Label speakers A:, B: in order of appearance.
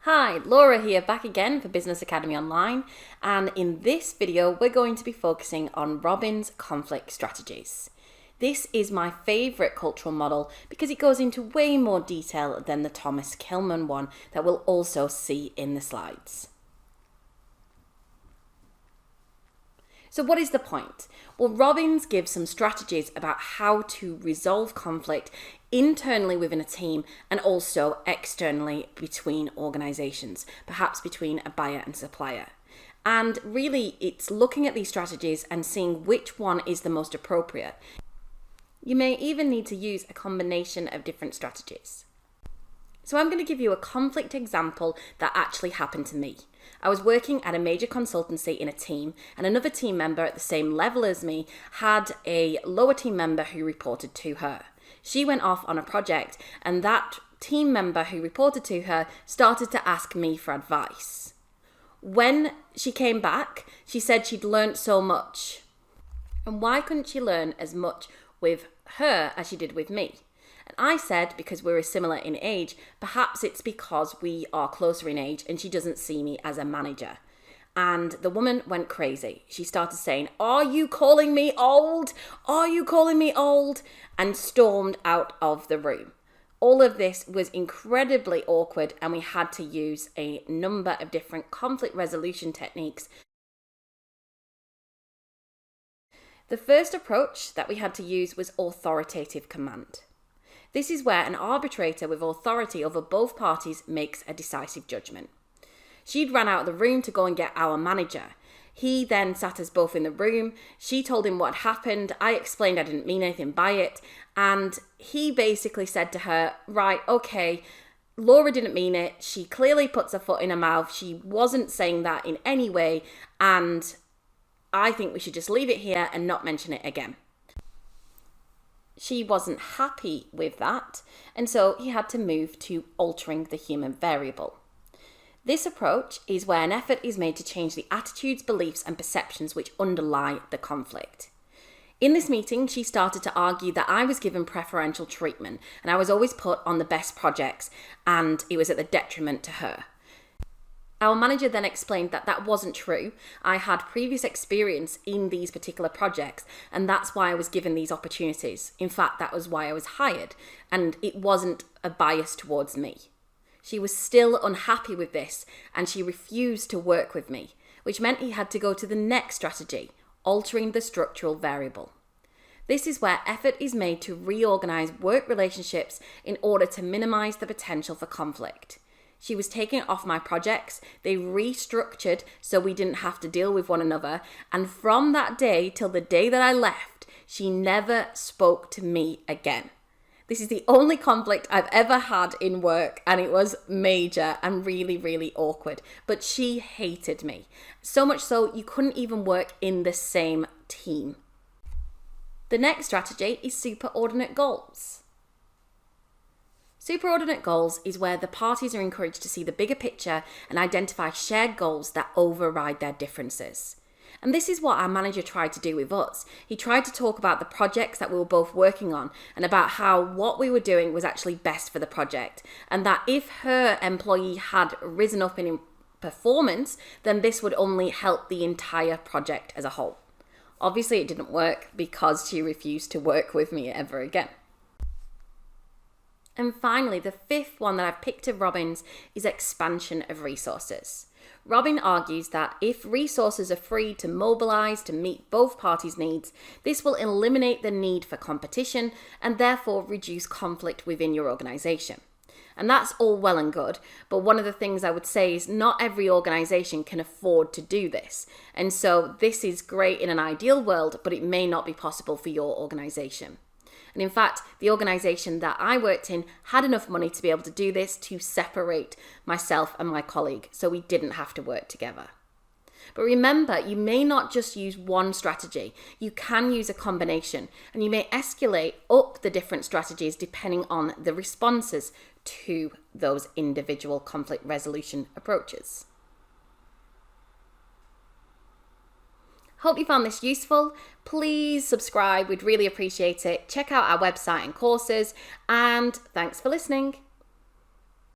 A: Hi, Laura here, back again for Business Academy Online, and in this video we're going to be focusing on Robbins' conflict strategies. This is my favourite cultural model because it goes into way more detail than the Thomas Kilmann one that we'll also see in the slides. So what is the point? Well, Robbins gives some strategies about how to resolve conflict internally within a team and also externally between organizations, perhaps between a buyer and supplier. And really, it's looking at these strategies and seeing which one is the most appropriate. You may even need to use a combination of different strategies. So I'm going to give you a conflict example that actually happened to me. I was working at a major consultancy in a team, and another team member at the same level as me had a lower team member who reported to her. She went off on a project, and that team member who reported to her started to ask me for advice. When she came back, she said she'd learned so much. And why couldn't she learn as much with her as she did with me? And I said, because we're similar in age, perhaps it's because we are closer in age and she doesn't see me as a manager. And the woman went crazy. She started saying, "Are you calling me old? Are you calling me old?" and stormed out of the room. All of this was incredibly awkward, and we had to use a number of different conflict resolution techniques. The first approach that we had to use was authoritative command. This is where an arbitrator with authority over both parties makes a decisive judgment. She'd ran out of the room to go and get our manager. He then sat us both in the room. She told him what happened. I explained I didn't mean anything by it. And he basically said to her, "Right, okay, Laura didn't mean it. She clearly puts her foot in her mouth. She wasn't saying that in any way. And I think we should just leave it here and not mention it again." She wasn't happy with that, and so he had to move to altering the human variable. This approach is where an effort is made to change the attitudes, beliefs, and perceptions which underlie the conflict. In this meeting, she started to argue that I was given preferential treatment and I was always put on the best projects, and it was at the detriment to her. Our manager then explained that that wasn't true. I had previous experience in these particular projects, and that's why I was given these opportunities. In fact, that was why I was hired, and it wasn't a bias towards me. She was still unhappy with this, and she refused to work with me, which meant he had to go to the next strategy, altering the structural variable. This is where effort is made to reorganize work relationships in order to minimize the potential for conflict. She was taken off my projects. They restructured so we didn't have to deal with one another. And from that day till the day that I left, she never spoke to me again. This is the only conflict I've ever had in work, and it was major and really, really awkward. But she hated me. So much so you couldn't even work in the same team. The next strategy is superordinate goals. Superordinate goals is where the parties are encouraged to see the bigger picture and identify shared goals that override their differences. And this is what our manager tried to do with us. He tried to talk about the projects that we were both working on and about how what we were doing was actually best for the project, and that if her employee had risen up in performance, then this would only help the entire project as a whole. Obviously, it didn't work because she refused to work with me ever again. And finally, the fifth one that I've picked of Robbins is expansion of resources. Robin argues that if resources are free to mobilize to meet both parties' needs, this will eliminate the need for competition and therefore reduce conflict within your organization. And that's all well and good, but one of the things I would say is not every organization can afford to do this. And so this is great in an ideal world, but it may not be possible for your organization. And in fact, the organization that I worked in had enough money to be able to do this, to separate myself and my colleague, so we didn't have to work together. But remember, you may not just use one strategy. You can use a combination, and you may escalate up the different strategies depending on the responses to those individual conflict resolution approaches. Hope you found this useful. Please subscribe, we'd really appreciate it. Check out our website and courses, and thanks for listening.